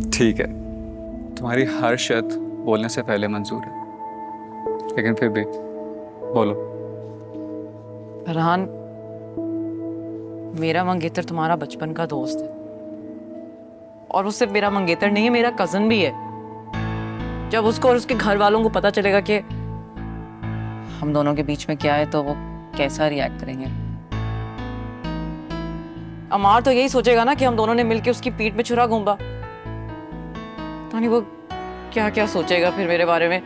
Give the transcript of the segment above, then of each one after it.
ठीक है, तुम्हारी हर शर्त बोलने से पहले मंजूर है, लेकिन फिर भी बोलो। फरहान, मेरा मंगेतर तुम्हारा बचपन का दोस्त है, और वो सिर्फ मेरा मंगेतर नहीं है, मेरा कजन भी है। जब उसको और उसके घर वालों को पता चलेगा कि हम दोनों के बीच में क्या है, तो वो कैसा रिएक्ट करेंगे। अमार तो यही सोचेगा ना कि हम दोनों ने मिलकर उसकी पीठ में छुरा घूंबा। तो नहीं, वो क्या क्या सोचेगा फिर मेरे बारे में।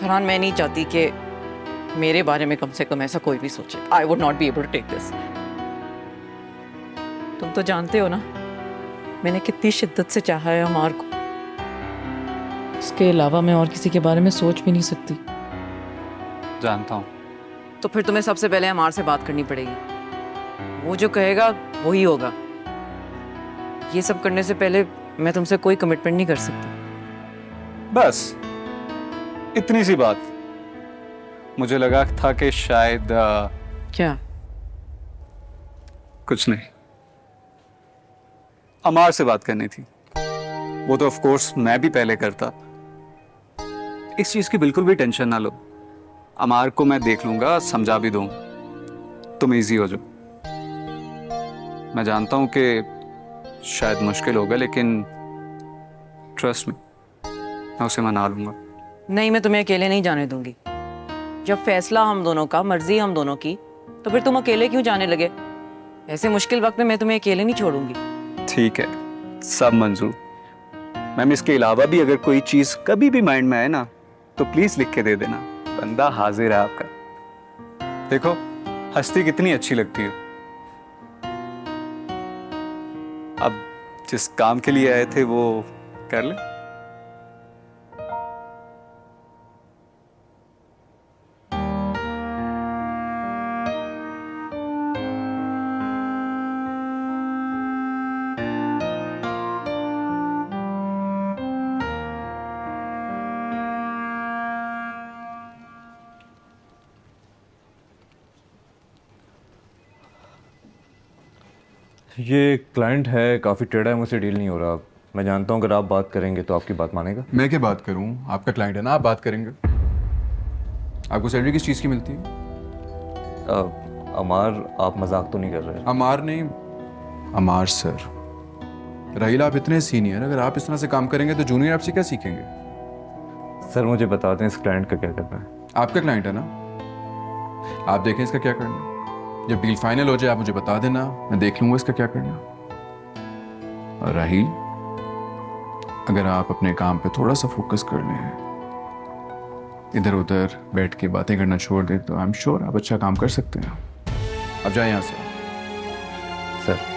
फरहान, मैं नहीं चाहती कि मेरे बारे में कम से कम ऐसा कोई भी सोचे। I would not be able to take this. तुम तो जानते हो ना मैंने कितनी शिद्दत से चाहा है अमार को। इसके अलावा मैं और किसी के बारे में सोच भी नहीं सकती। जानता हूँ। तो फिर तुम्हें सबसे पहले अमार से बात करनी पड़ेगी। वो जो कहेगा वही होगा। ये सब करने से पहले मैं तुमसे कोई कमिटमेंट नहीं कर सकती। बस इतनी सी बात। मुझे लगा था कि शायद क्या? कुछ नहीं, अमार से बात करनी थी। वो तो ऑफ कोर्स मैं भी पहले करता। इस चीज की बिल्कुल भी टेंशन ना लो। अमार को मैं देख लूंगा, समझा भी दूं। तुम इजी हो जाओ। मैं जानता हूं कि शायद मुश्किल होगा, लेकिन ट्रस्ट मी, मैं उसे मना लूंगा। नहीं, मैं तुम्हें अकेले नहीं जाने दूंगी। जब फैसला हम दोनों का, मर्जी हम दोनों की, तो फिर तुम अकेले क्यों जाने लगे? ऐसे मुश्किल वक्त में मैं तुम्हें अकेले नहीं छोड़ूंगी। ठीक है, सब मंजूर। मैम, इसके अलावा भी अगर कोई चीज कभी भी माइंड में आए ना, तो प्लीज लिख के दे देना। बंदा हाजिर है आपका। देखो, हस्ती कितनी अच्छी लगती है। अब जिस काम के लिए आए थे वो कर ले। ये क्लाइंट है, काफ़ी टेढ़ा है, मुझसे डील नहीं हो रहा। मैं जानता हूँ अगर आप बात करेंगे तो आपकी बात मानेगा। मैं क्या बात करूं, आपका क्लाइंट है ना, आप बात करेंगे। आपको सैलरी किस चीज़ की मिलती है? अमार, आप मजाक तो नहीं कर रहे? अमार नहीं, अमार सर। राहिल, आप इतने सीनियर, अगर आप इस तरह से काम करेंगे तो जूनियर आपसे क्या सीखेंगे? सर मुझे बता दें इस क्लाइंट का क्या करना है। आपका क्लाइंट है ना, आप देखें इसका क्या करना है। जब डील फाइनल हो जाए आप मुझे बता देना, मैं देख लूंगा इसका क्या करना। और राहिल, अगर आप अपने काम पे थोड़ा सा फोकस कर लें, इधर उधर बैठ के बातें करना छोड़ दें, तो आई एम श्योर आप अच्छा काम कर सकते हैं। अब जाए यहाँ से। सर,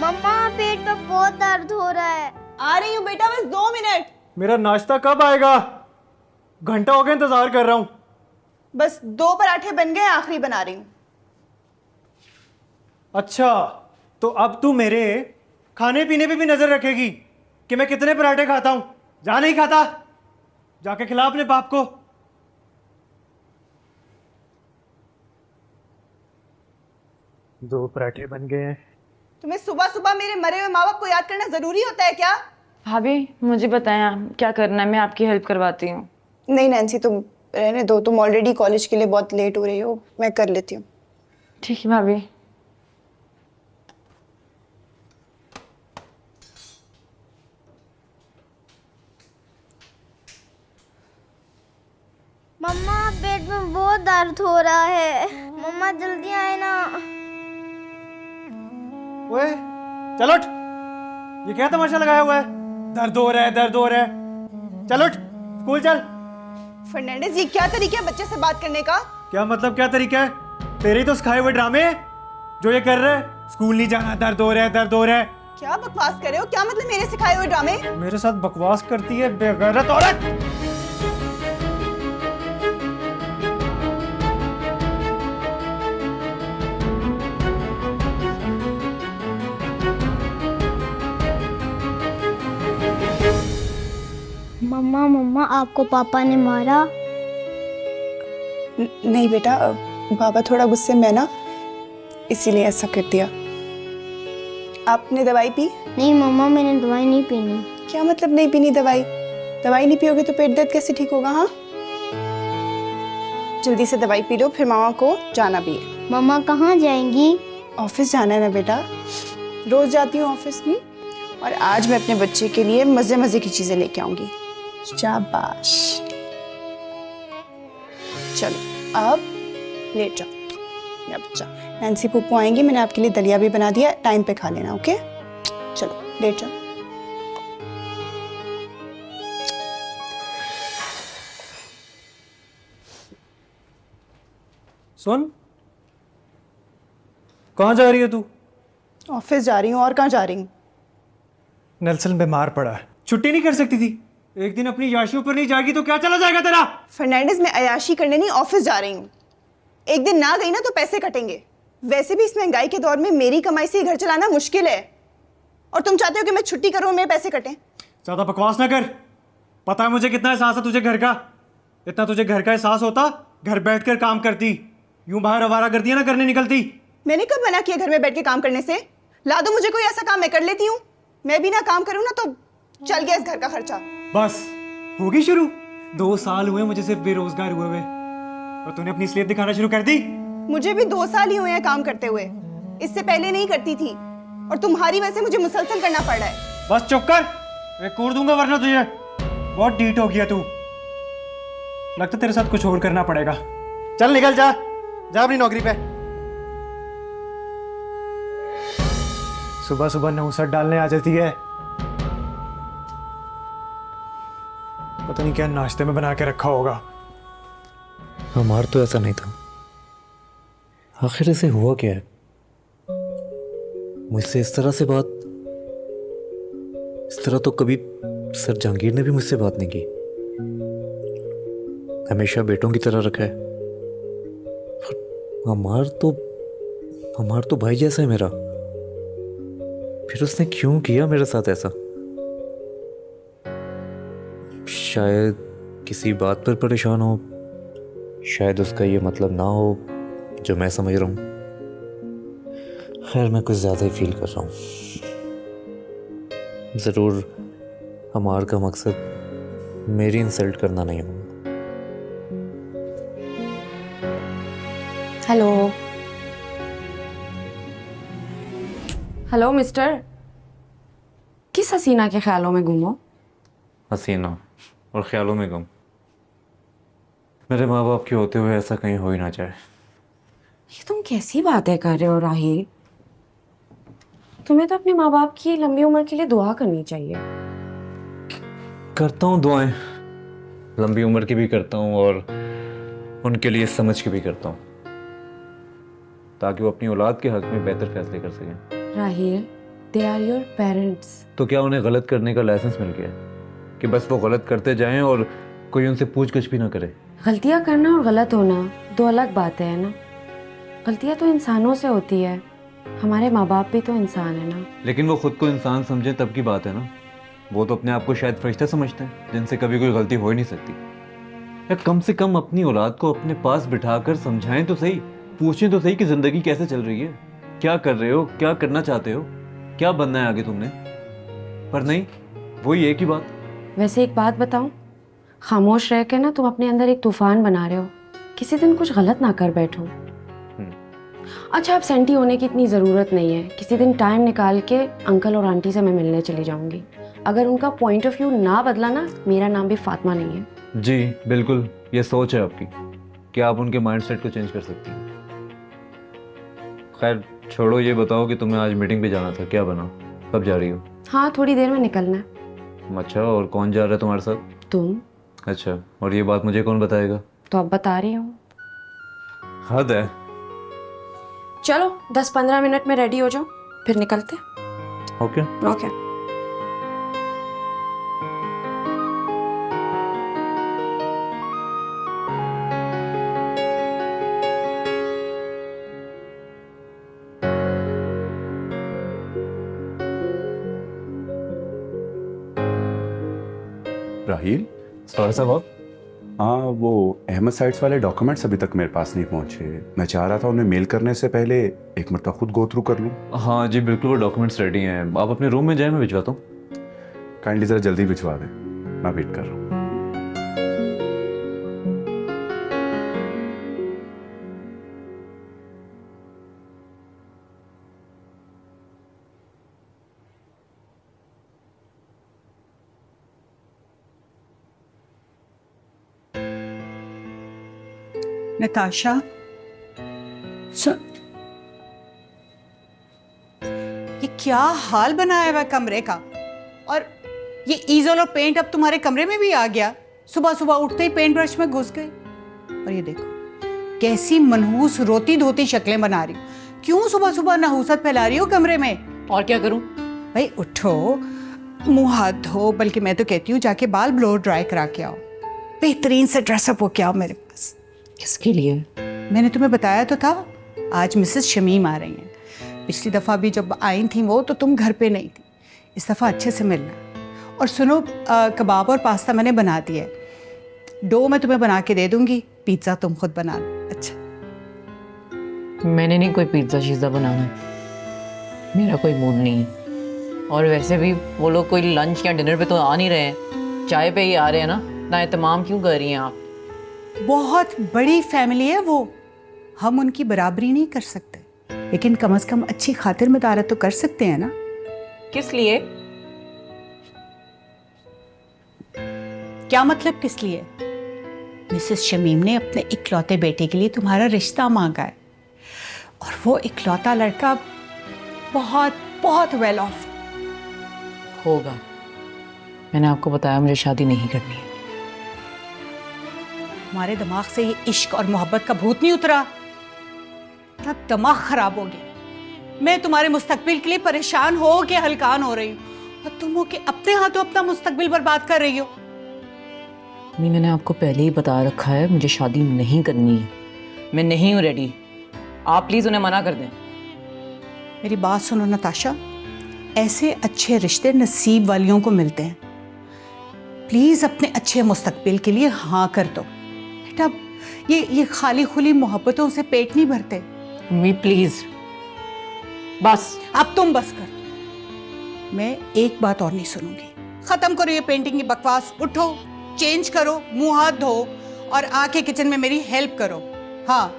मम्मा, पेट में बहुत दर्द हो रहा है। आ रही हूँ बेटा, बस 2 मिनट। मेरा नाश्ता कब आएगा? घंटा हो गया इंतजार कर रहा हूं। बस 2 पराठे बन गए, आखिरी बना रही हूँ। अच्छा, तो अब तू मेरे खाने पीने पे भी नजर रखेगी कि मैं कितने पराठे खाता हूं? जा, नहीं खाता, जाके खिला अपने बाप को। दो पराठे बन गए हैं। तुम्हें सुबह सुबह मेरे मरे हुए माँ बाप को याद करना जरूरी होता है क्या? भाभी मुझे बताएं क्या करना है, मैं आपकी हेल्प करवाती हूँ। नहीं नैन्सी, तुम रहने दो। तुम ऑलरेडी कॉलेज के लिए बहुत लेट हो रही हो, मैं कर लेती हूँ। ठीक है भाभी। मम्मा, पेट में बहुत दर्द हो रहा है। मम्मा जल्दी आए ना। ओए, चल उठ। ये क्या तमाशा लगाया हुआ है? दर्द हो रहा है, दर्द हो रहा है। चल उठ, स्कूल चल। फर्नांडिस, ये क्या तरीका है बच्चे से बात करने का? क्या मतलब क्या तरीका है? तेरे ही तो सिखाए हुए ड्रामे जो ये कर रहे हैं। स्कूल नहीं जाना, दर्द हो रहा है, दर्द हो रहा है। क्या बकवास कर रहे हो? क्या मतलब मेरे सिखाए हुए ड्रामे? मेरे साथ बकवास करती है बेगैरत औरत। मम्मा आपको पापा ने मारा? नहीं बेटा, बाबा थोड़ा गुस्से में है ना, इसीलिए ऐसा कर दिया। आपने दवाई पी? नहीं मम्मा, मैंने दवाई नहीं पीनी। क्या मतलब नहीं पीनी दवाई? दवाई नहीं पियोगे तो पेट दर्द कैसे ठीक होगा? हाँ, जल्दी से दवाई पी लो, फिर मामा को जाना भी है। मम्मा कहाँ जाएंगी? ऑफिस जाना है ना बेटा, रोज जाती हूँ ऑफिस में, और आज मैं अपने बच्चे के लिए मजे मजे की चीजें लेके आऊंगी। शाबाश, चलो अब लेट जाओ मेरा बच्चा। नैन्सी पुप्पू आएंगी, मैंने आपके लिए दलिया भी बना दिया, टाइम पे खा लेना। ओके, चलो लेट जाओ। सुन, कहाँ जा रही है तू? ऑफिस जा रही हूँ, और कहाँ जा रही हूँ? नेल्सन बीमार पड़ा है, छुट्टी नहीं कर सकती थी? एक दिन अपनी याशियों पर नहीं जाएगी तो क्या चला जाएगा तेरा? फर्नांडिस, मैं अयाशी करने नहीं ऑफिस जा रही हूँ। एक दिन ना गई ना तो पैसे कटेंगे। वैसे भी इस महंगाई के दौर में मेरी कमाई से घर चलाना मुश्किल है, और तुम चाहते हो कि मैं छुट्टी करूँ और मेरे पैसे कटें? ज्यादा बकवास ना कर। पता है मुझे कितना एहसास है तुझे घर का। इतना तुझे घर का एहसास होता, घर बैठकर काम करती, यूं बाहर आवारा गर्दियां ना करने निकलती। मैंने कब मना किया घर में बैठ के काम करने से? ला दो मुझे कोई ऐसा काम, मैं कर लेती हूँ। मैं भी ना काम करूँ ना तो चल गया इस घर का खर्चा। बस होगी शुरू। 2 साल हुए मुझे सिर्फ बेरोजगार हुए, और तूने अपनी असलियत दिखाना शुरू कर दी। मुझे भी 2 साल ही हुए हैं काम करते हुए, इससे पहले नहीं करती थी, और तुम्हारी वजह से मुझे मुसलसल करना पड़ रहा है। बस चुप कर, मैं कोड़ दूंगा वरना तुझे। बहुत डीट हो गया तू, लगता तेरे साथ कुछ और करना पड़ेगा। चल निकल जा, जा अपनी नौकरी पे। सुबह सुबह नौसत डालने आ जाती है, पता नहीं क्या नाश्ते में बना के रखा होगा। हमार तो ऐसा नहीं था। आखिर इसे हुआ क्या है? मुझसे इस तरह से बात, इस तरह तो कभी सर जहांगीर ने भी मुझसे बात नहीं की। हमेशा बेटों की तरह रखा है। हमार तो भाई जैसा है मेरा। फिर उसने क्यों किया मेरे साथ ऐसा? शायद किसी बात पर परेशान हो, शायद उसका ये मतलब ना हो जो मैं समझ रहा हूँ। खैर, मैं कुछ ज़्यादा ही फील कर रहा हूँ। ज़रूर हमार का मकसद मेरी इंसल्ट करना नहीं होगा। हेलो हेलो मिस्टर, किस हसीना के ख्यालों में घूमो? हसीना और ख्यालों में गम। मेरे माँ बाप के होते हुए ऐसा कहीं हो ही ना जाए। ये तुम कैसी बातें कर रहे हो राहिल? तुम्हें तो अपने माँ बाप की लंबी उम्र के लिए दुआ करनी चाहिए। करता हूँ दुआएं, लंबी उम्र की भी करता हूँ और उनके लिए समझ के भी करता हूँ, ताकि वो अपनी औलाद के हक में बेहतर फैसले कर सकें। Rahil, they are your parents. तो क्या उन्हें गलत करने का लाइसेंस मिल गया कि बस वो गलत करते जाएं और कोई उनसे पूछगछ भी ना करे? गलतियाँ करना और गलत होना 2 अलग बातें हैं ना। गलतियाँ तो इंसानों से होती है, हमारे माँ बाप भी तो इंसान है ना। लेकिन वो खुद को इंसान समझे तब की बात है ना। वो तो अपने आप को शायद फरिश्ता समझते हैं जिनसे कभी कोई गलती हो ही नहीं सकती। या कम से कम अपनी औलाद को अपने पास बिठाकर समझाएं तो सही, पूछें तो सही कि जिंदगी कैसे चल रही है, क्या कर रहे हो, क्या करना चाहते हो, क्या बनना है आगे तुमने। पर नहीं, वही एक ही बात। वैसे एक बात बताऊं, खामोश रह के ना तुम अपने अंदर एक तूफान बना रहे हो। किसी दिन कुछ गलत ना कर बैठो। अच्छा, अब सेंटी होने की इतनी ज़रूरत नहीं है। किसी दिन टाइम निकाल के अंकल और आंटी से मैं मिलने चली जाऊंगी। अगर उनका पॉइंट ऑफ व्यू ना बदला ना, मेरा नाम भी फातिमा नहीं है। जी बिल्कुल, ये सोच है आपकी कि आप उनके माइंडसेट को चेंज कर सकती हैं। खैर छोड़ो, ये बताओ कि तुम्हें आज मीटिंग पे जाना था, क्या बना, कब जा रही हो? हाँ, थोड़ी देर में निकलना है। अच्छा, और कौन जा रहा है तुम्हारे साथ? तुम। अच्छा, और ये बात मुझे कौन बताएगा? तो अब बता रही हूँ। हद है। चलो 10-15 मिनट में रेडी हो जाओ, फिर निकलते। Okay okay. राहील, और साहब हाँ, वो अहमद साइट्स वाले डॉक्यूमेंट्स अभी तक मेरे पास नहीं पहुंचे। मैं चाह रहा था उन्हें मेल करने से पहले एक मरतबा खुद गो थ्रू कर लूँ। हाँ जी बिल्कुल, वो डॉक्यूमेंट्स रेडी हैं। आप अपने रूम में जाएं, मैं भिजवाता हूँ। काइंडली ज़रा जल्दी भिजवा दें, मैं वेट कर रहा हूँ। नताशा, सुन, ये क्या हाल बनाया हुआ है कमरे का। और ये ईजल और पेंट अब तुम्हारे कमरे में भी आ गया। सुबह सुबह उठते ही पेंट ब्रश में घुस गए। और ये देखो कैसी मनहूस रोती धोती शक्लें बना रही हो। क्यों सुबह सुबह नहूसत फैला रही हो कमरे में? और क्या करूं? भाई उठो, मुंह हाथ धो, बल्कि मैं तो कहती हूँ जाके बाल ब्लो ड्राई करा के आओ, बेहतरीन से ड्रेसअप हो के आओ मेरे पास। किसके लिए? मैंने तुम्हें बताया तो था, आज मिसेस शमीम आ रही हैं। पिछली दफ़ा भी जब आई थी वो, तो तुम घर पे नहीं थी। इस दफ़ा अच्छे से मिलना। और सुनो, कबाब और पास्ता मैंने बना दिया है। डो मैं तुम्हें बना के दे दूंगी, पिज़्ज़ा तुम खुद बना लो। अच्छा, मैंने नहीं कोई पिज्ज़ा शिज़्ज़ा बनाना, मेरा कोई मूड नहीं है। और वैसे भी वो लोग कोई लंच या डिनर पे तो आ नहीं रहे हैं, चाय पे ही आ रहे हैं ना। इतना एहतमाम क्यों कर रही हैं आप? बहुत बड़ी फैमिली है वो, हम उनकी बराबरी नहीं कर सकते, लेकिन कम से कम अच्छी खातिर मदारत तो कर सकते हैं ना। किस लिए? क्या मतलब किस लिए? मिसेस शमीम ने अपने इकलौते बेटे के लिए तुम्हारा रिश्ता मांगा है, और वो इकलौता लड़का बहुत बहुत वेल ऑफ होगा। मैंने आपको बताया मुझे शादी नहीं करनी है। तुम्हारे दिमाग से ये इश्क और मोहब्बत का भूत नहीं उतरा? अब दिमाग खराब हो गया। मैं तुम्हारे मुस्तकबिल के लिए परेशान हो के हलकान हो रही हूँ, और तुम हो के अपने हाथों अपना मुस्तकबिल बर्बाद कर रही हो। मैंने आपको पहले ही बता रखा है मुझे शादी नहीं करनी है। मैं नहीं हूँ रेडी। आप प्लीज उन्हें मना कर दें। मेरी बात सुनो नताशा, ऐसे अच्छे रिश्ते नसीब वालियों को मिलते हैं। प्लीज अपने अच्छे मुस्तकबिल के लिए हाँ कर दो बेटा। ये खाली खुली मोहब्बतों से पेट नहीं भरते। मम्मी प्लीज, बस अब तुम बस कर। मैं एक बात और नहीं सुनूंगी। खत्म करो ये पेंटिंग की बकवास। उठो, चेंज करो, मुंह हाथ धो, और आके किचन में मेरी हेल्प करो। हाँ,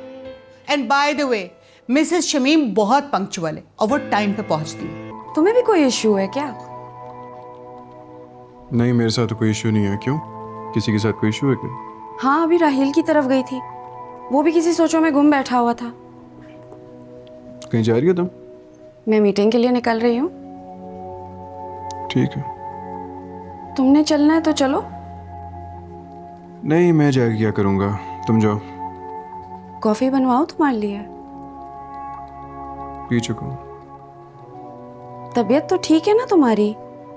and by the way, Mrs Shamim बहुत पंक्चुअल है और वो टाइम पे पहुंचती है। तुम्हें भी कोई इश्यू है क्या? नहीं, मेरे साथ तो कोई इशू नहीं है। क्यों, किसी के साथ कोई इशू है क्या? हाँ, अभी राहिल की तरफ गई थी, वो भी किसी सोचों में गुम बैठा हुआ था। कहीं जा रही हो तुम? मैं मीटिंग के लिए निकल रही हूँ। ठीक है। तुमने चलना है तो चलो। नहीं, मैं जाके क्या करूँगा, तुम जाओ। कॉफी बनवाओ तुम्हारे लिए। पी चुका हूँ। तबीयत तो ठीक है ना तुम्हारी?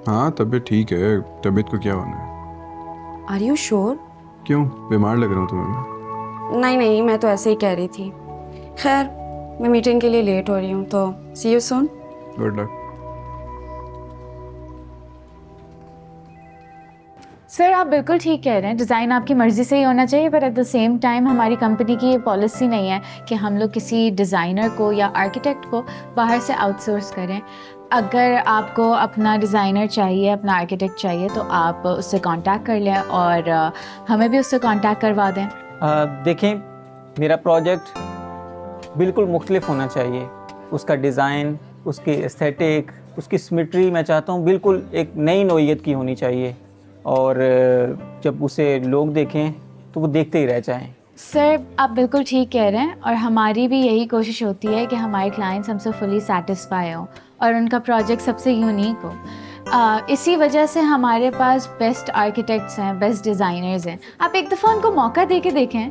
हाँ, तबीयत ठीक है। तबीयत को क्या होना है? Are you sure? क्यों, बीमार लग रहा हूँ तुम्हें? नहीं नहीं, मैं तो ऐसे ही कह रही थी। खैर, मैं मीटिंग के लिए लेट हो रही हूँ, तो see you soon. Good luck. Sir आप बिल्कुल ठीक कह रहे हैं, डिज़ाइन आपकी मर्ज़ी से ही होना चाहिए, पर एट द सेम टाइम हमारी कंपनी की ये पॉलिसी नहीं है कि हम लोग किसी डिज़ाइनर को या आर्किटेक्ट को बाहर से आउटसोर्स करें। अगर आपको अपना डिज़ाइनर चाहिए, अपना आर्किटेक्ट चाहिए, तो आप उससे कांटेक्ट कर लें और हमें भी उससे कांटेक्ट करवा दें। देखें, मेरा प्रोजेक्ट बिल्कुल मुख्तलिफ होना चाहिए। उसका डिज़ाइन, उसकी एस्थेटिक, उसकी सिमेट्री मैं चाहता हूँ बिल्कुल एक नई नोयत की होनी चाहिए, और जब उसे लोग देखें तो वो देखते ही रह जाएं। सर आप बिल्कुल ठीक कह रहे हैं, और हमारी भी यही कोशिश होती है कि हमारे क्लाइंट्स हमसे फुली सेटिस्फाई हो और उनका प्रोजेक्ट सबसे यूनिक हो। इसी वजह से हमारे पास बेस्ट आर्किटेक्ट्स हैं, बेस्ट डिज़ाइनर्स हैं। आप एक दफ़ा उनको मौका दे के देखें।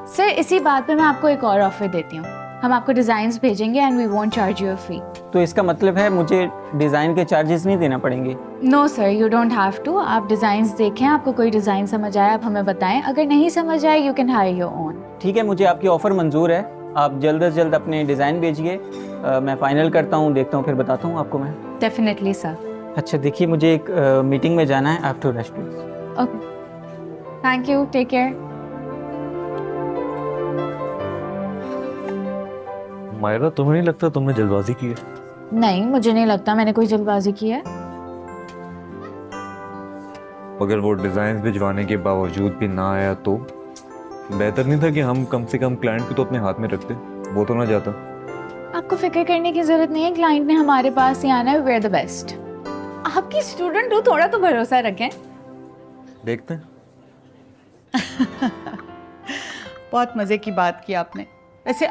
सर इसी बात पे मैं आपको एक और ऑफ़र देती हूँ, हम आपको डिज़ाइंस भेजेंगे and we won't charge you a fee. तो इसका मतलब है मुझे डिज़ाइन के चार्जेस नहीं देना पड़ेंगे? No sir, you don't have to. आप डिज़ाइंस देखें, आपको कोई डिज़ाइन समझ आए आप हमें बताएं, अगर नहीं समझ आए you can hire your own. ठीक है, मुझे आपकी ऑफ़र मंजूर है। आप जल्द से जल्द अपने डिज़ाइन भेजिए, मैं फ़ाइनल करता हूँ, देखता हूँ, फिर बताता हूँ आपको मैं। Definitely sir. अच्छा देखिए, मुझे एक मीटिंग में जाना है, I have to rush please. Okay. Thank you, take care. Myra, तुम्हें नहीं लगता तुमने जल्दबाजी की है? नहीं, मुझे नहीं लगता मैंने कोई जल्दबाजी की है। अगर वो डिज़ाइन भिजवाने के बावजूद भी ना आया तो बेहतर नहीं था कि हम कम से कम क्लाइंट को तो अपने हाथ में रखते, वो तो ना जाता। आपको फिक्र करने की जरूरत नहीं है, क्लाइंट ने हमारे पास ही आना है, वी आर द बेस्ट। आपकी स्टूडेंट हो, थोड़ा तो भरोसा रखें। देखते हैं। बहुत मज़े की बात की आपने। वैसे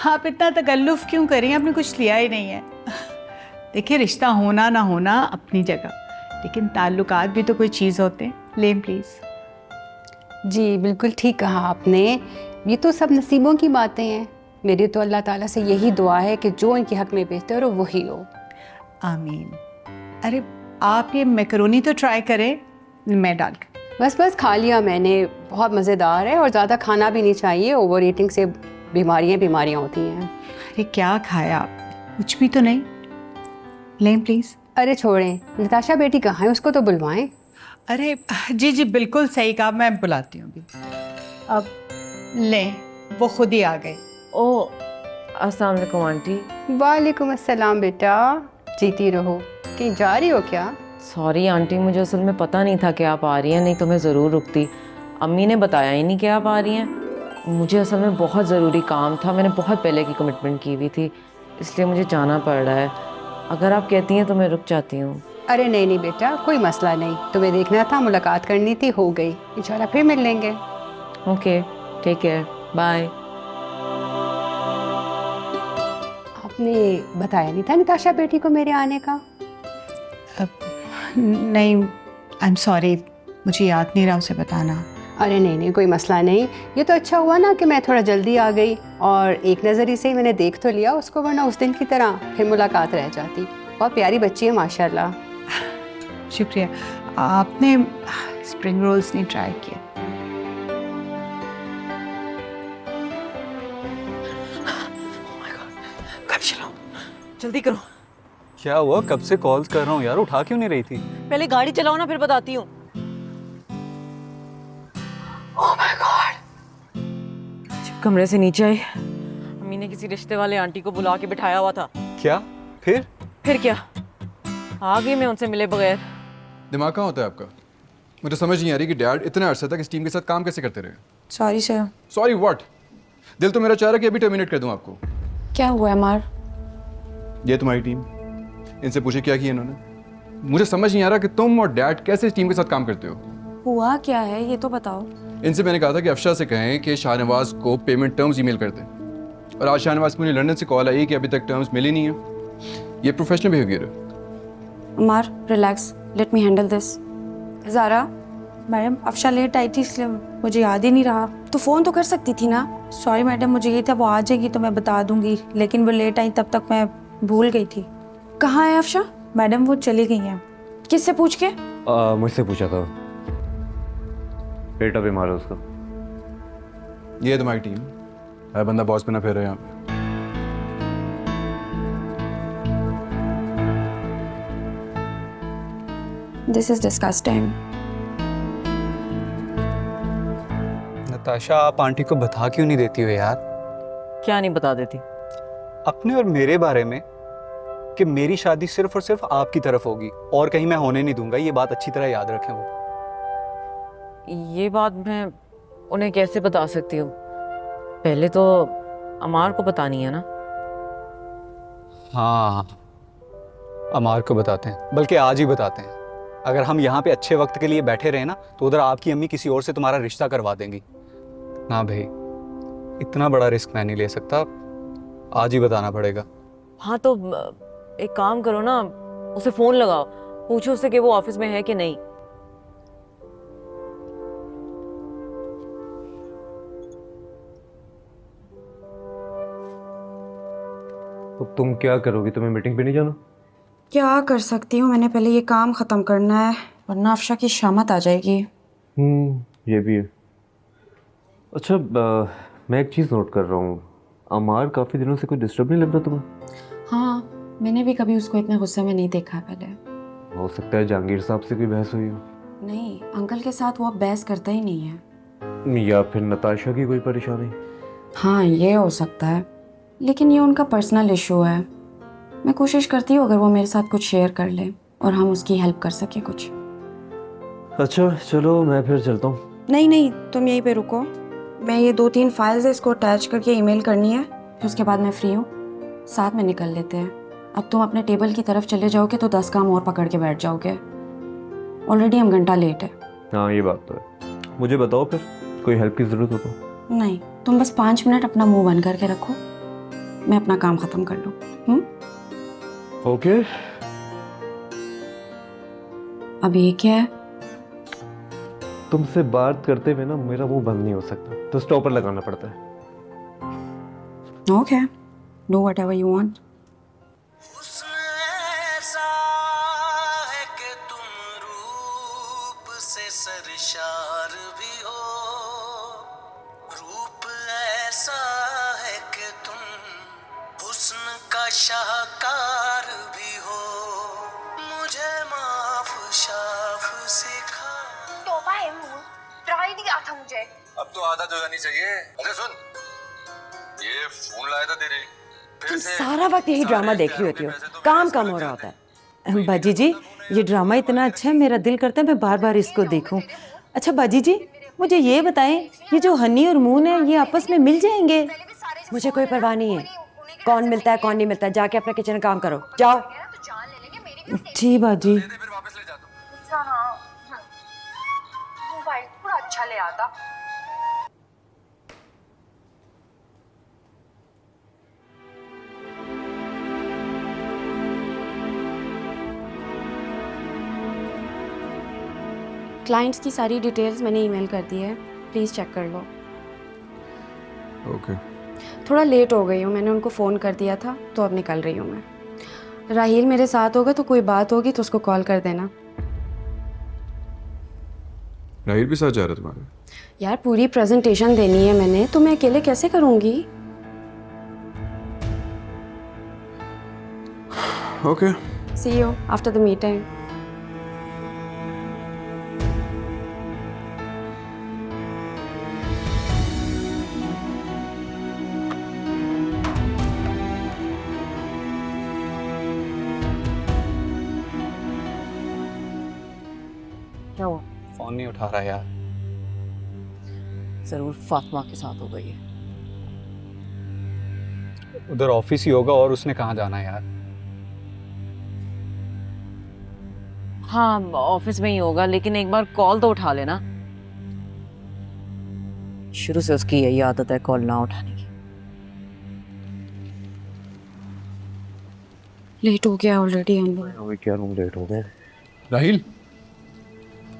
आप इतना तकल्लुफ़ क्यों कर रही हैं? आपने कुछ लिया ही नहीं है। देखिए, रिश्ता होना ना होना अपनी जगह, लेकिन ताल्लुकात भी तो कोई चीज़ होते हैं। लें प्लीज़। जी बिल्कुल ठीक कहा आपने, ये तो सब नसीबों की बातें हैं। मेरी तो अल्लाह ताला से यही दुआ है कि जो इनके हक में बेहतर हो वही हो। आमीन। अरे आप ये मैकरोनी तो ट्राई करें, मैं डाल के। बस बस खा लिया मैंने, बहुत मज़ेदार है और ज़्यादा खाना भी नहीं चाहिए, ओवर ईटिंग से बीमारियाँ होती हैं। अरे क्या खाया आप? कुछ भी तो नहीं। लें प्लीज़। अरे छोड़ें, नताशा बेटी कहाँ है, उसको तो बुलवाएं। अरे जी जी बिल्कुल सही कहा, मैं बुलाती हूँ अभी। अब लें, वो खुद ही आ गए। ओ, अस्सलाम वालेकुम आंटी। वालेकुम अस्सलाम बेटा, जीती रहो। कहीं जा रही हो क्या? सॉरी आंटी, मुझे असल में पता नहीं था कि आप आ रही हैं, नहीं तो मैं ज़रूर रुकती। अम्मी ने बताया ही नहीं कि आप आ रही हैं। मुझे असल में बहुत ज़रूरी काम था, मैंने बहुत पहले की कमिटमेंट की हुई थी, इसलिए मुझे जाना पड़ रहा है। अगर आप कहती हैं तो मैं रुक जाती हूँ। अरे नहीं नहीं बेटा, कोई मसला नहीं, तुम्हें देखना था, मुलाकात करनी थी, हो गई। इंशाल्लाह फिर मिल लेंगे। Okay, take care, bye. आपने बताया नहीं था नताशा बेटी को मेरे आने का? नहीं, आई एम सॉरी, मुझे याद नहीं रहा उसे बताना। अरे नहीं नहीं, कोई मसला नहीं। ये तो अच्छा हुआ ना कि मैं थोड़ा जल्दी आ गई और एक नज़र से ही मैंने देख तो लिया उसको, वरना उस दिन की तरह फिर मुलाकात रह जाती। बहुत प्यारी बच्ची है माशाल्लाह। शुक्रिया। आपने स्प्रिंग रोल्स नहीं ट्राई किए? जल्दी करो। क्या हुआ? कब से कॉल्स कर रहा हूँ यार, उठा क्यों नहीं रही थी? पहले गाड़ी चलाओ ना, फिर बताती हूँ। Oh my God. जब कमरे से नीचे आई, अम्मी ने किसी रिश्ते वाले आंटी को बुला के बिठाया हुआ था। क्या? फिर क्या? आ गई मैं उनसे मिले बगैर। दिमाग कहाँ होता है आपका? मुझे समझ नहीं आ रही कि डैड इतने अरसे तक इस टीम के साथ काम कैसे करते रहे। Sorry sir. Sorry what? दिल तो मेरा चाह रहा है कि अभी टर्मिनेट कर दूं आपको। क्या हुआ अमार? ये तुम्हारी टीम, इनसे पूछे क्या किया इन्होंने। मुझे समझ नहीं आ रहा कि तुम और डैड कैसे इस टीम के साथ काम करते हो। हुआ क्या है ये तो बताओ। इनसे मैंने कहा था कि अफशा से कहें कि शाहनवाज को पेमेंट टर्म्स ईमेल कर दें, और आज शाहनवाज को मुझे लंदन से कॉल आई कि अभी तक टर्म्स मिली नहीं है। ये प्रोफेशनल बिहेवियर है। Ammar relax, let me handle this. Zara madam, Afsha late आई थी इसलिए मुझे याद ही नहीं रहा। तो फ़ोन तो कर सकती थी ना। सॉरी मैडम, मुझे ये था वो आ जाएगी तो मैं बता दूंगी, लेकिन वो लेट आई तब तक मैं भूल गई थी। कहाँ है अफशा? मैडम वो चली गई हैं। किससे पूछ के? मुझसे पूछा था, पेट बीमार है उसका। ये है तुम्हारी टीम, हर बंदा बॉस बना फिर रहा है यहाँ पे। This is disgusting. नताशा, आप आंटी को बता क्यों नहीं देती हो यार? क्या नहीं बता देती? अपने और मेरे बारे में, कि मेरी शादी सिर्फ और सिर्फ आपकी तरफ होगी और कहीं मैं होने नहीं दूंगा। ये बात अच्छी तरह याद रखें वो। ये बात मैं उन्हें कैसे बता सकती हूँ? पहले तो अमार को बतानी है ना। हाँ, अमार को बताते हैं, बल्कि आज ही बताते हैं। अगर हम यहाँ पे अच्छे वक्त के लिए बैठे रहे ना, तो उधर आपकी अम्मी किसी और से तुम्हारा रिश्ता करवा देंगी। ना भाई, इतना बड़ा रिस्क मैं नहीं ले सकता, आज ही बताना पड़ेगा। हाँ तो एक काम करो ना, उसे फ़ोन लगाओ, पूछो उससे कि वो ऑफिस में है कि नहीं। तो तुम क्या करोगी? तुम्हें मीटिंग पे नहीं जाना? क्या कर सकती हूँ, मैंने पहले ये काम ख़त्म करना है वरना अफशा की शामत आ जाएगी। ये भी है। अच्छा, मैं एक चीज़ नोट कर रहा हूँ, अमार काफ़ी दिनों से कोई डिस्टर्ब नहीं लग रहा तुम्हें? हाँ, मैंने भी कभी उसको इतने गुस्से में नहीं देखा पहले। हो सकता है जहांगीर साहब से कोई बहस हुई हो। नहीं, अंकल के साथ वो अब बहस करता ही नहीं है। या फिर नताशा की कोई परेशानी? हाँ, ये हो सकता है, लेकिन ये उनका पर्सनल इशू है। मैं कोशिश करती हूँ अगर वो मेरे साथ कुछ शेयर कर ले और हम उसकी हेल्प कर सके कुछ। अच्छा चलो, मैं फिर चलता हूँ। नहीं नहीं, तुम यहीं पे रुको। मैं ये 2-3 फाइल्स है, इसको अटैच करके ईमेल करनी है, फिर उसके बाद मैं फ्री हूँ, साथ में निकल लेते हैं। अब तुम अपने टेबल की तरफ चले जाओगे तो 10 काम और पकड़ के बैठ जाओगे। ऑलरेडी हम घंटा लेट है। हाँ ये बात तो है। मुझे बताओ फिर, कोई हेल्प की ज़रूरत हो तो? नहीं, तुम बस 5 मिनट अपना मुंह बंद करके रखो, मैं अपना काम ख़त्म कर लूँ। ओके। अब ये क्या है? तुमसे बात करते हुए ना मेरा मुंह बंद नहीं हो सकता, तो स्टॉपर लगाना पड़ता है। Okay, do whatever you want. सरशार भी हो, रूप ऐसा है कि तुम हुस्न का शाहकार भी हो, मुझे माफ शाफ सिखा। तोबा है मुझ, ट्राई दिया था मुझे। अब तो आदत हो जानी चाहिए। अरे सुन, ये फोन लाया था तेरे, तुम सारा वक्त यही ड्रामा देख रही होती हो, काम कम हो रहा होता है। बाजी जी, ये ड्रामा इतना अच्छा है, मेरा दिल करता है मैं बार बार इसको देखूं। अच्छा बाजी जी, मुझे ये बताएं, ये जो हनी और मून है ये आपस में मिल जाएंगे? मुझे कोई परवाह नहीं है, कौन मिलता है कौन नहीं मिलता, जाके अपना किचन काम करो, जाओ। जी बाजी। थोड़ा अच्छा ले आता। क्लाइंट्स की सारी डिटेल्स मैंने ईमेल कर दी है, प्लीज़ चेक कर लो। ओके। थोड़ा लेट हो गई हूँ, मैंने उनको फ़ोन कर दिया था तो अब निकल रही हूँ मैं। राहील मेरे साथ होगा तो कोई बात होगी तो उसको कॉल कर देना। राहील भी साथ जा रहा है तुम्हारे? यार पूरी प्रेजेंटेशन देनी है मैंने, तो मैं अकेले कैसे करूँगी? Okay. See you after the meeting. क्या हुआ? फोन नहीं उठा रहा यार। जरूर फातिमा के साथ हो गई है। उधर ऑफिस ही होगा, और उसने कहाँ जाना है यार। हाँ ऑफिस में ही होगा, लेकिन एक बार कॉल तो उठा लेना। शुरू से उसकी यही आदत है कॉल ना उठाने की। लेट हो गया ऑलरेडी हम लोग। अभी क्या रूम लेट हो गए? राहील,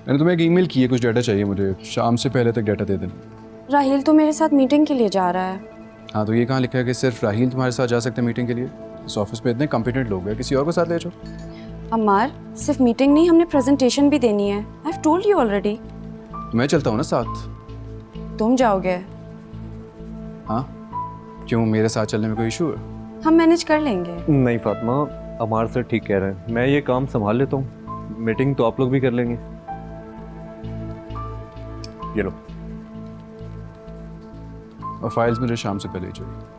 मैंने तुम्हें एक ईमेल की है, कुछ डाटा चाहिए मुझे, शाम से पहले तक डाटा दे देना। राहील तो मेरे साथ मीटिंग के लिए जा रहा है। हाँ तो ये कहाँ लिखा है कि सिर्फ राहील तुम्हारे साथ जा सकते हैं मीटिंग के लिए? इस ऑफिस पे इतने कॉम्पिटेंट लोग हैं, किसी और को साथ ले जाओ। अम्मार, सिर्फ मीटिंग नहीं, हमने प्रेजेंटेशन भी देनी है। I have told you already. तो मैं चलता हूँ ना साथ। तुम जाओगे? हाँ क्यों, मेरे साथ चलने में कोई इशू है? हम मैनेज कर लेंगे। नहीं फातिमा, अमार सर ठीक कह रहे हैं, मैं ये काम संभाल लेता हूँ, मीटिंग तो आप लोग भी कर लेंगे। ये लो। और फाइल्स मुझे शाम से पहले ही चाहिए।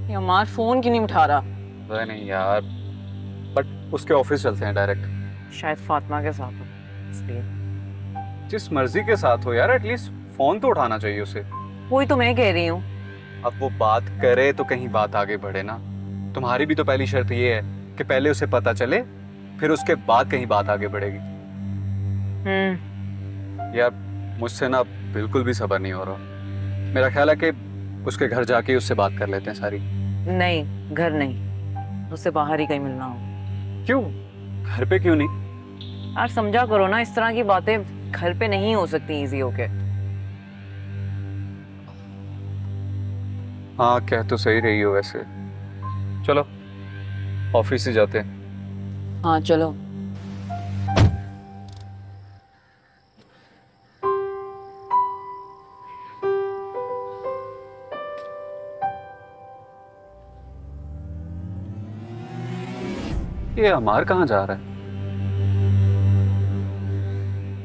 ये अमार फोन क्यों नहीं उठा रहा? पता नहीं यार, बट उसके ऑफिस चलते हैं डायरेक्ट। शायद फातिमा के साथ हो इसलिए। जिस मर्जी के साथ हो यार, एटलीस्ट फोन तो उठाना चाहिए उसे। वही तो मैं कह रही हूँ। अब वो बात करे तो कहीं बात आगे बढ़े ना। तुम्हारी भी तो पहली शर्त ये है कि पहले उसे पता चले, फिर उसके बाद कहीं बात आगे बढ़ेगी। यार मुझसे ना बिल्कुल भी सब्र नहीं हो रहा। मेरा ख्याल है कि उसके घर जाके उससे बात कर लेते हैं सारी। नहीं, घर नहीं, उससे बाहर ही कहीं मिलना हो। क्यों? घर पे क्यों नहीं? यार समझा करो ना, इस तरह की बातें घर पे नहीं हो सकती इजी होके। हाँ कह तो सही रही हो वैसे। चलो ऑफिस ही जाते हैं। हाँ चलो। ये अमार कहाँ जा रहा है?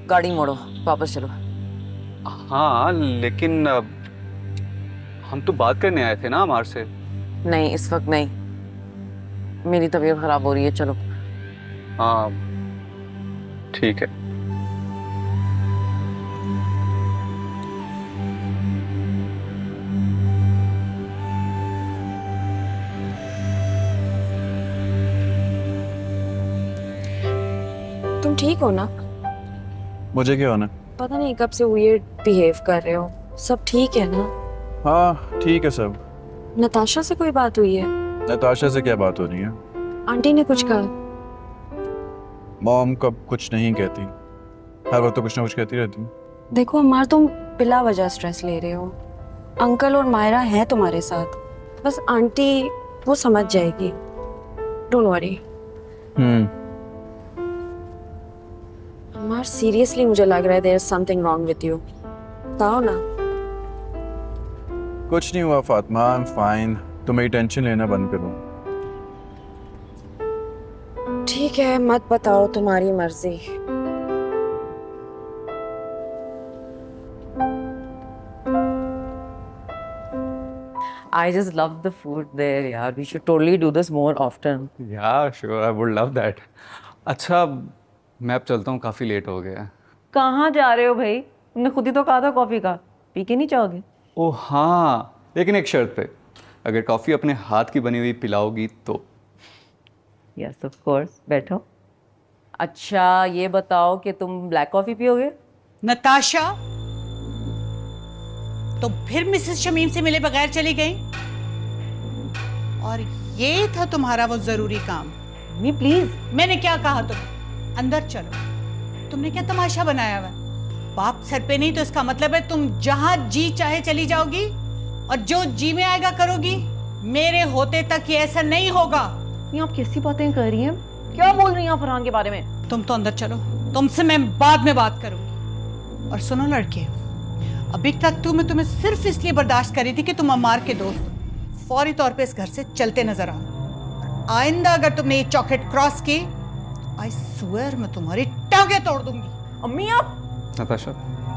गाड़ी मोड़ो, वापस चलो। हाँ लेकिन हम तो बात करने आए थे ना अमार से। नहीं, इस वक्त नहीं, मेरी तबीयत खराब हो रही है, चलो। हाँ ठीक है। तुम ठीक हो ना? मुझे क्या होना? पता नहीं कब से वियर्ड बिहेव कर रहे हो। सब ठीक है ना? हाँ ठीक है सब। नताशा से कोई बात हुई है? नताशा से क्या बात हो रही है? आंटी ने कुछ कहा? मॉम कब कुछ नहीं कहती, हर वक्त तो कुछ ना कुछ कहती रहती। देखो अम्मार, तुम बिला वजह स्ट्रेस ले रहे हो। अंकल और मायरा हैं तुम्हारे साथ, बस आंटी वो समझ जाएगी। Don't worry. अम्मार सीरियसली मुझे लग रहा है there is something wrong with you. बताओ ना। कुछ नहीं हुआ फातिमा, आई एम फाइन। तुम मेरी टेंशन लेना बंद करो। ठीक है, मत बताओ, तुम्हारी मर्जी। I just love the food there, यार। We should totally do this more often. Yeah, sure, I would love that. अच्छा, मैं अब चलता हूँ, काफ़ी लेट हो गया है। कहाँ जा रहे हो भाई? तुमने खुद ही तो कहा था कॉफ़ी का, पी के नहीं चाहोगे? ओह हाँ, लेकिन एक शर्त पे, अगर कॉफ़ी अपने हाथ की बनी हुई पिलाओगी तो। Yes, of course. बैठो। अच्छा, ये बताओ कि तुम ब्लैक कॉफ़ी पियोगे? नताशा, तो फिर मिसेस शमीम से मिले बगैर चली गई? और ये था तुम्हारा वो जरूरी काम? Mummy please. मैंने क्या कहा तुम्हें? अंदर चलो। तुमने क्या तमाशा बनाया हुआ? बाप सर पे नहीं तो इसका मतलब है तुम जहां जी चाहे चली जाओगी और जो जी में आएगा करोगी। मेरे होते तक ये ऐसा नहीं होगा। ये आप कैसी बातें कर रही हैं? क्या बोल रही हैं आप फरहान के बारे में? तुम तो अंदर चलो, तुमसे मैं बाद में बात करूंगी। और सुनो लड़के, अभी तक तो मैं तुम्हें सिर्फ इसलिए बर्दाश्त करी थी कि तुम अम्मार के दोस्त हो। फौरी तौर पे इस घर से चलते नजर आओ। आइंदा अगर तुमने ये चॉकलेट क्रॉस की, आई स्वेयर मैं तुम्हारी टांगे तोड़ दूंगी। अम्मी आप। नताशा,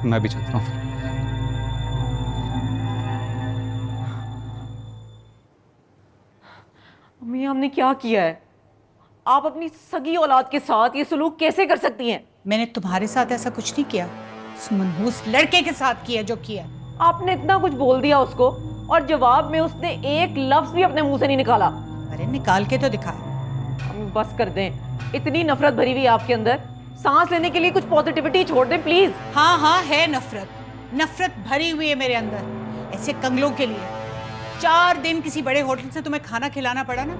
मैं भी चलता हूँ। अम्मी हमने क्या किया है? आप अपनी सगी औलाद के साथ ये सलूक कैसे कर सकती हैं? मैंने तुम्हारे साथ ऐसा कुछ नहीं किया, उस मनहूस लड़के के साथ किया जो किया। आपने इतना कुछ बोल दिया उसको और जवाब में उसने एक लफ्ज भी अपने मुंह से नहीं निकाला। अरे निकाल के तो दिखा। हम बस कर दें, इतनी नफरत भरी हुई आपके अंदर, सांस लेने के लिए कुछ पॉजिटिविटी छोड़ दें प्लीज। हाँ हाँ है नफरत, नफरत भरी हुई है मेरे अंदर, ऐसे कंगलों के लिए। 4 दिन किसी बड़े होटल से तुम्हें खाना खिलाना पड़ा ना,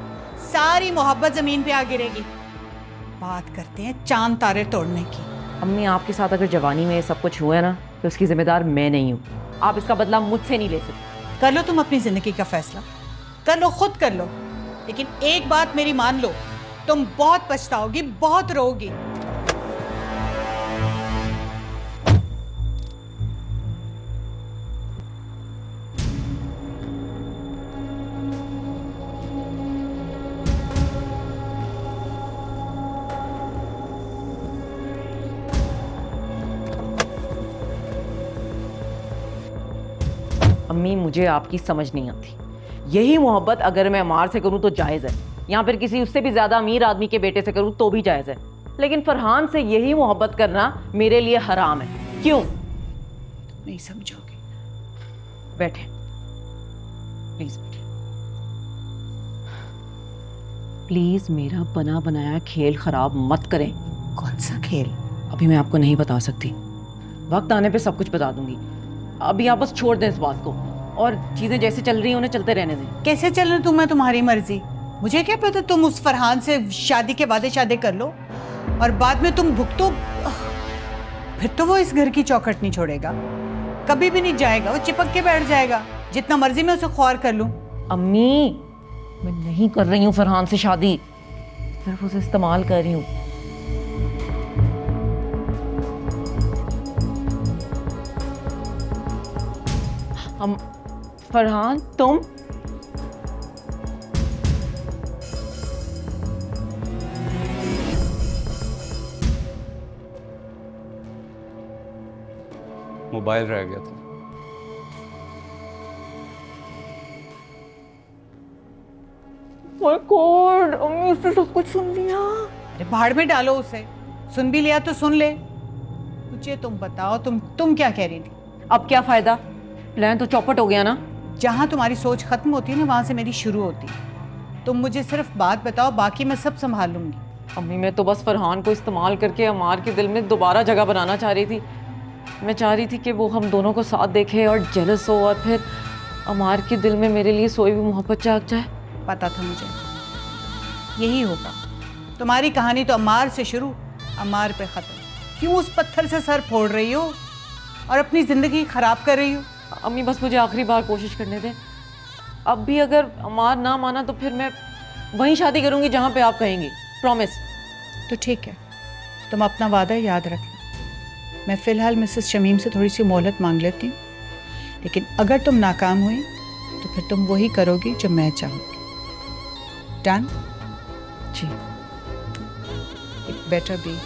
सारी मोहब्बत जमीन पे आ गिरेगी। बात करते हैं चांद तारे तोड़ने की। अम्मी आपके साथ अगर जवानी में सब कुछ हुआ है ना, तो उसकी जिम्मेदार मैं नहीं हूँ। आप इसका बदला मुझसे नहीं ले सकते। कर लो तुम अपनी जिंदगी का फैसला, कर लो, खुद कर लो, लेकिन एक बात मेरी मान लो, तुम बहुत पछताओगी, बहुत रोओगी। अम्मी मुझे आपकी समझ नहीं आती। यही मोहब्बत अगर मैं अमार से करूं तो जायज़ है, या फिर किसी उससे भी ज़्यादा अमीर आदमी के बेटे से करूं तो भी जायज़ है, लेकिन फरहान से यही मोहब्बत करना मेरे लिए हराम है। क्यों? नहीं समझोगे। बैठे प्लीज, बैठे प्लीज। मेरा बना बनाया खेल खराब मत करें। कौन सा खेल? अभी मैं आपको नहीं बता सकती, वक्त आने पे सब कुछ बता दूंगी। अभी आप बस छोड़ दें इस बात को और चीजें जैसे चल रही हैं उन्हें चलते रहने दें। कैसे चलने तुम्हें तुम्हारी मर्जी, मुझे क्या पता। तुम उस फरहान से शादी के वादे शादे कर लो और बाद में तुम भुगतो, फिर तो वो इस घर की चौखट नहीं छोड़ेगा, कभी भी नहीं जाएगा, वो चिपक के बैठ जाएगा, जितना मर्जी मैं उसे ख्वार कर लूं। अम्मी मैं नहीं कर रही हूँ फरहान से शादी, सिर्फ उसे इस्तेमाल कर रही हूँ। हम फरहान तुम मोबाइल रह गया था। माय गॉड, अम्मी उसने सब कुछ सुन लिया। अरे भाड़ में डालो उसे, सुन भी लिया तो सुन ले। मुझे तुम बताओ, तुम क्या कह रही थी? अब क्या फायदा, प्लान तो चौपट हो गया ना। जहाँ तुम्हारी सोच खत्म होती है ना, वहाँ से मेरी शुरू होती है। तुम मुझे सिर्फ बात बताओ, बाकी मैं सब संभाल लूंगी। अम्मी मैं तो बस फरहान को इस्तेमाल करके अमार के दिल में दोबारा जगह बनाना चाह रही थी। मैं चाह रही थी कि वो हम दोनों को साथ देखे और जेलस हो, और फिर अमार के दिल में मेरे लिए सोई हुई मोहब्बत जाग जाए। पता था मुझे यही होगा। तुम्हारी कहानी तो अमार से शुरू, अमार पे ख़त्म। क्यों उस पत्थर से सर फोड़ रही हो और अपनी ज़िंदगी ख़राब कर रही हो? अम्मी बस मुझे आखिरी बार कोशिश करने दें। अब भी अगर अमार ना माना तो फिर मैं वहीं शादी करूंगी जहाँ पे आप कहेंगी, प्रॉमिस। तो ठीक है, तुम अपना वादा याद रखना। मैं फ़िलहाल मिसेस शमीम से थोड़ी सी मोहलत मांग लेती हूँ, लेकिन अगर तुम नाकाम हुई तो फिर तुम वही करोगी जो मैं चाहूँगी। डन? जी। It better be.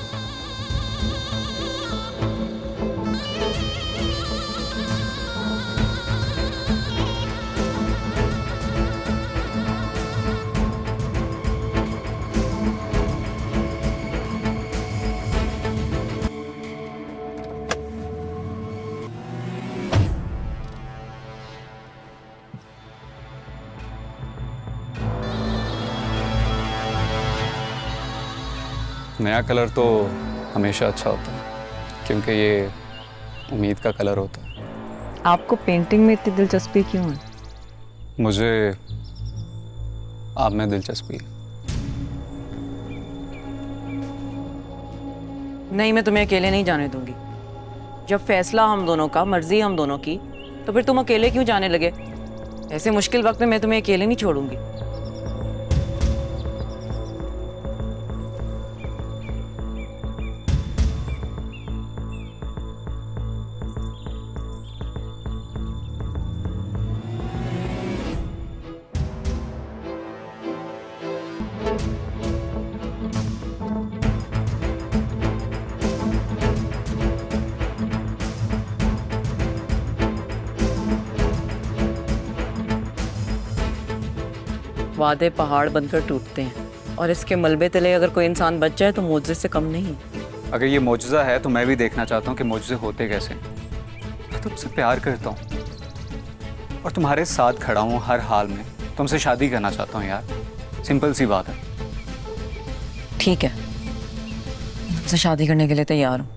नया कलर तो हमेशा अच्छा होता है, क्योंकि ये उम्मीद का कलर होता है। आपको पेंटिंग में इतनी दिलचस्पी क्यों है? मुझे आप में दिलचस्पी है। नहीं, मैं तुम्हें अकेले नहीं जाने दूंगी। जब फैसला हम दोनों का, मर्जी हम दोनों की, तो फिर तुम अकेले क्यों जाने लगे? ऐसे मुश्किल वक्त में मैं तुम्हें अकेले नहीं छोड़ूंगी। वादे पहाड़ बनकर टूटते हैं, और इसके मलबे तले अगर कोई इंसान बच जाए तो मोजे से कम नहीं। अगर ये मोजज़ा है तो मैं भी देखना चाहता हूँ कि मोजज़े होते कैसे। मैं तुमसे प्यार करता हूँ और तुम्हारे साथ खड़ा हूँ हर हाल में। तुमसे शादी करना चाहता हूँ यार, सिंपल सी बात है। ठीक है, तुमसे शादी करने के लिए तैयार हूँ।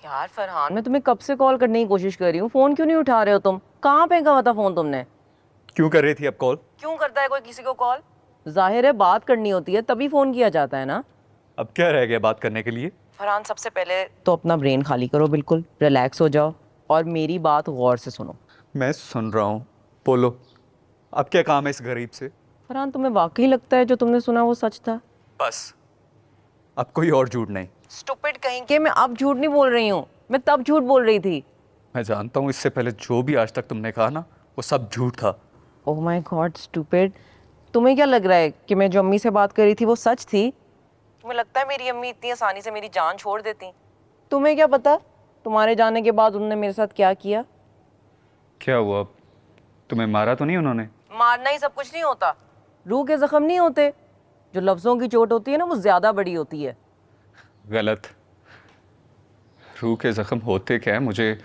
यार फरहान, मैं तुम्हें कब से कॉल करने की कोशिश कर रही हूँ, फोन क्यों नहीं उठा रहे हो तुम? कहाँ फेंका हुआ था फोन तुमने? क्यों कर रही थी अब कॉल? क्यों करता है कोई किसी को कॉल? जाहिर है बात करनी होती है तभी फोन किया जाता है ना। अब क्या रह गया बात करने के लिए? फरहान, सबसे पहले तो अपना ब्रेन खाली करो, बिल्कुल रिलैक्स हो जाओ और मेरी बात गौर से सुनो। मैं सुन रहा हूँ, बोलो। अब क्या काम है इस गरीब से? फरहान, तुम्हें वाकई लगता है जो तुमने सुना वो सच था? बस, अब कोई और झूठ नहीं। स्टूपिड कहीं के, मैं अब झूठ नहीं बोल रही हूँ, मैं तब झूठ बोल रही थी। मैं जानता हूँ इससे पहले जो भी आज तक तुमने कहा ना, वो सब झूठ था। ओह माय गॉड स्टूपिड, तुम्हें क्या लग रहा है कि मैं जो अम्मी से बात कर रही थी वो सच थी? तुम्हें लगता है मेरी अम्मी इतनी आसानी से मेरी जान छोड़ देती? तुम्हें क्या पता तुम्हारे जाने के बाद उन्होंने मेरे साथ क्या किया। क्या हुआ? तुम्हें मारा तो नहीं उन्होंने? मारना ही सब कुछ नहीं होता, रूह के जख्म नहीं होते। जो लफ्ज़ों की चोट होती है ना, वो ज़्यादा बड़ी होती है। गलत। रूह के जख्म होते क्या है, मुझे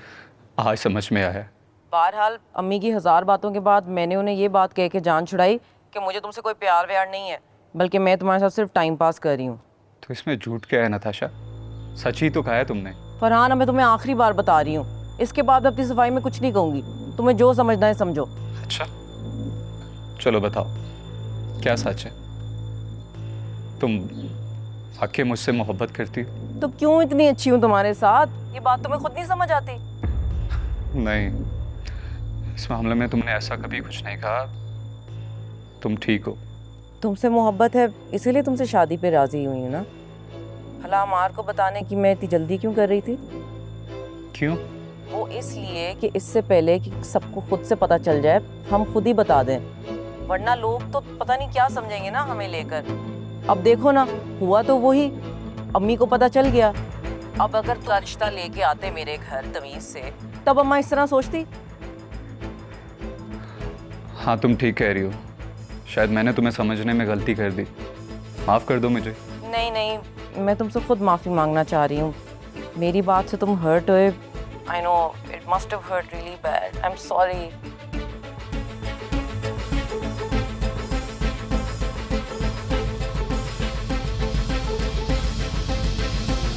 आज समझ में आया। बहरहाल अम्मी की 1000 बातों के बाद मैंने उन्हें ये बात कह के जान छुड़ाई कि मुझे तुमसे कोई प्यार व्यार नहीं है, बल्कि मैं तुम्हारे साथ सिर्फ टाइम पास कर रही हूँ। तो इसमें झूठ क्या है नताशा? सच ही तो कहा है तुमने। फरहान, अब मैं तुम्हें आखिरी बार बता रही हूँ, इसके बाद मैं अपनी सफाई में कुछ नहीं कहूँगी। तुम्हें जो समझना है समझो। अच्छा चलो बताओ, क्या सच है? तुम वाकई मुझसे मोहब्बत करती हो? तो क्यों इतनी अच्छी हूँ तुम्हारे साथ, ये बात तुम्हें खुद नहीं समझ आती? नहीं, इस मामले में तुमने ऐसा कभी कुछ नहीं कहा। तुम ठीक हो। तुमसे मोहब्बत है इसीलिए तुमसे शादी पे राजी हुई हूँ ना। भला अमार को बताने की मैं इतनी जल्दी क्यों कर रही थी? क्यों? वो इसलिए कि इससे पहले कि सबको खुद से पता चल जाए हम खुद ही बता दें, वरना लोग तो पता नहीं क्या समझेंगे ना हमें लेकर। अब देखो ना, हुआ तो वही, अम्मी को पता चल गया। अब अगर तू रिश्ता लेके आते मेरे घर तमीज से, तब अम्मा इस तरह सोचती? हाँ तुम ठीक कह रही हो, शायद मैंने तुम्हें समझने में गलती कर दी, माफ़ कर दो मुझे। नहीं नहीं, मैं तुमसे खुद माफ़ी मांगना चाह रही हूँ। मेरी बात से तुम हर्ट हुए, I know it must have hurt really bad, I am sorry.